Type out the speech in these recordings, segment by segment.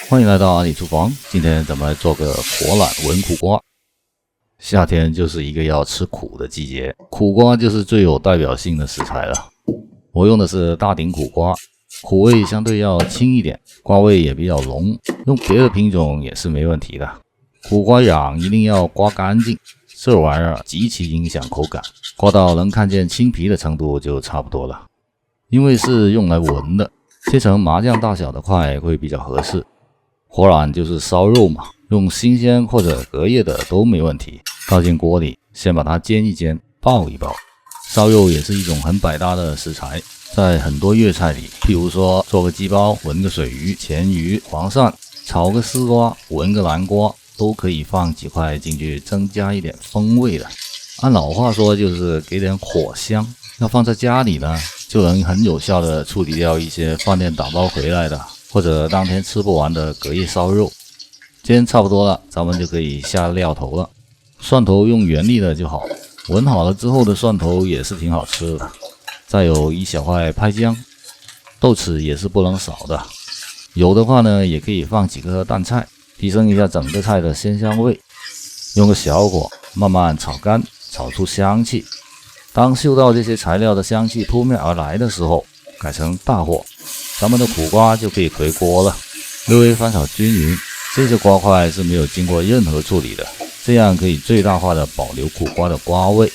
欢迎来到阿里厨房，今天咱们来做个火懒文苦瓜。夏天就是一个要吃苦的季节，苦瓜就是最有代表性的食材了。我用的是大顶苦瓜，苦味相对要轻一点，瓜味也比较浓，用别的品种也是没问题的。苦瓜瓤一定要刮干净，这玩意儿极其影响口感，刮到能看见青皮的程度就差不多了。因为是用来闻的，切成麻酱大小的块会比较合适。火懒就是烧肉嘛，用新鲜或者隔夜的都没问题。倒进锅里，先把它煎一煎，爆一爆。烧肉也是一种很百搭的食材，在很多粤菜里，譬如说做个鸡包，闻个水鱼、黔鱼、黄鳝，炒个丝瓜，闻个南瓜，都可以放几块进去，增加一点风味的。按老话说，就是给点火香。要放在家里呢，就能很有效的处理掉一些饭店打包回来的或者当天吃不完的隔夜烧肉。煎差不多了，咱们就可以下料头了。蒜头用原粒的就好，闻好了之后的蒜头也是挺好吃的。再有一小块拍姜，豆豉也是不能少的。有的话呢，也可以放几颗蛋菜，提升一下整个菜的鲜香味。用个小火慢慢炒干，炒出香气。当嗅到这些材料的香气扑面而来的时候，改成大火，咱们的苦瓜就可以回锅了。略微翻炒均匀，这些瓜块是没有经过任何处理的，这样可以最大化的保留苦瓜的瓜味。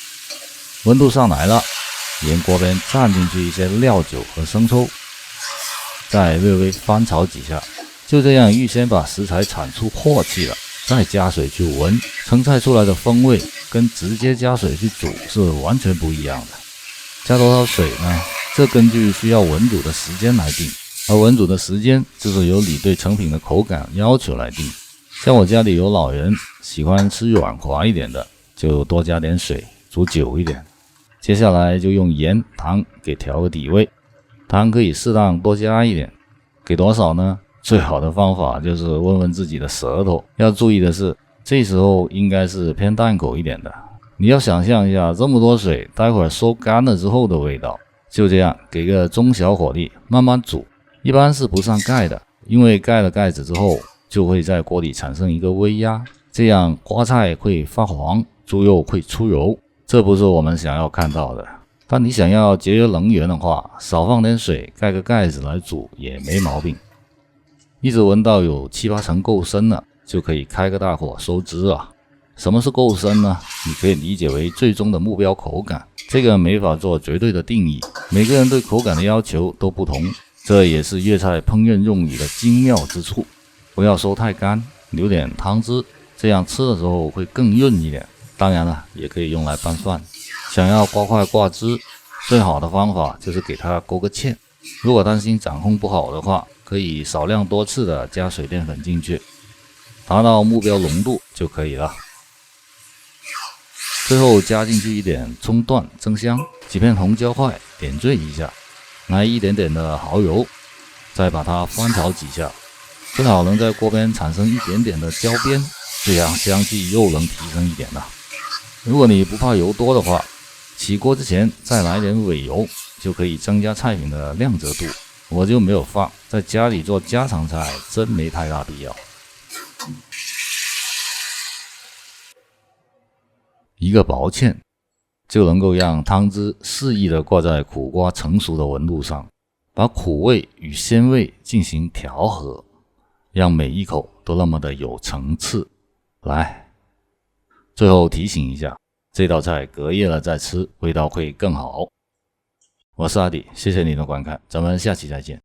温度上来了，沿锅边蘸进去一些料酒和生抽，再略微翻炒几下，就这样预先把食材铲出镬气了，再加水去闻，盛菜出来的风味跟直接加水去煮是完全不一样的。加多少水呢？这根据需要文煮的时间来定，而文煮的时间就是由你对成品的口感要求来定。像我家里有老人喜欢吃软滑一点的，就多加点水，煮久一点。接下来就用盐、糖给调个底味，糖可以适当多加一点。给多少呢？最好的方法就是问问自己的舌头，要注意的是，这时候应该是偏淡口一点的。你要想象一下这么多水待会儿收干了之后的味道。就这样给个中小火力慢慢煮，一般是不上盖的，因为盖了盖子之后就会在锅里产生一个微压，这样瓜菜会发黄，猪肉会出油，这不是我们想要看到的。但你想要节约能源的话，少放点水，盖个盖子来煮也没毛病。一直闻到有7-8成够深了，就可以开个大火收汁了。什么是够深呢？你可以理解为最终的目标口感，这个没法做绝对的定义，每个人对口感的要求都不同，这也是粤菜烹饪用语的精妙之处。不要收太干，留点汤汁，这样吃的时候会更润一点。当然了，也可以用来拌饭。想要瓜块挂汁，最好的方法就是给它勾个芡。如果担心掌控不好的话，可以少量多次的加水淀粉进去，达到目标浓度就可以了。最后加进去一点葱段增香，几片红椒块点缀一下，来一点点的蚝油，再把它翻炒几下，最好能在锅边产生一点点的焦边，这样香气又能提升一点了。如果你不怕油多的话，起锅之前再来点尾油，就可以增加菜品的亮泽度。我就没有放，在家里做家常菜真没太大必要。一个薄芡就能够让汤汁适宜的挂在苦瓜成熟的纹路上，把苦味与鲜味进行调和，让每一口都那么的有层次。来，最后提醒一下，这道菜隔夜了再吃，味道会更好。我是阿迪，谢谢你的观看，咱们下期再见。